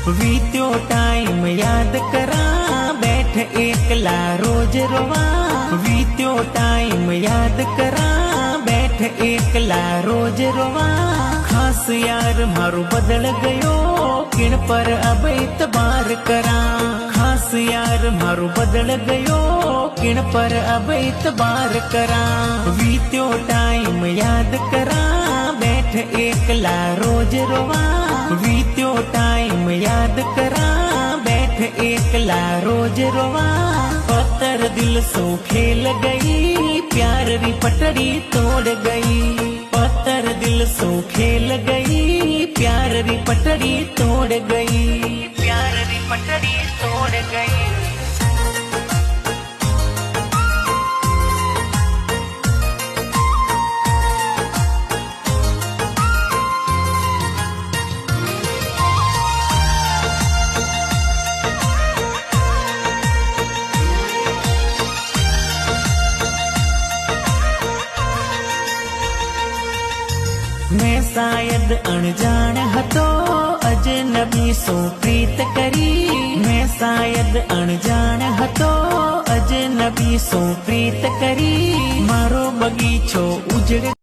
वीत्यो time याद करा बैठ एकला रोज रोवा। वीत्यो टाइम याद करा बैठ एकला रोज रोवा। खास यार मारू बदल गयो किण पर अब इतबार करा। खास यार मारू बदल गयो किण पर अब इतबार करा। वीत्यो टाइम याद करा बैठ एकला रोज रोवा। वीत्यो टाइम याद करा बैठ एकला रोज रोवा। पत्थर दिल सो खेल गई प्यार री पटड़ी तोड़ गई। पत्थर दिल सो खेल गई प्यार री पटड़ी तोड़ गई। प्यार री पटड़ी तोड़ गई। मैं शायद अनजान हतो अजनबी सो प्रीत करी। मैं शायद अनजान हतो अजनबी सो प्रीत करी। मारो बगीचो उजड़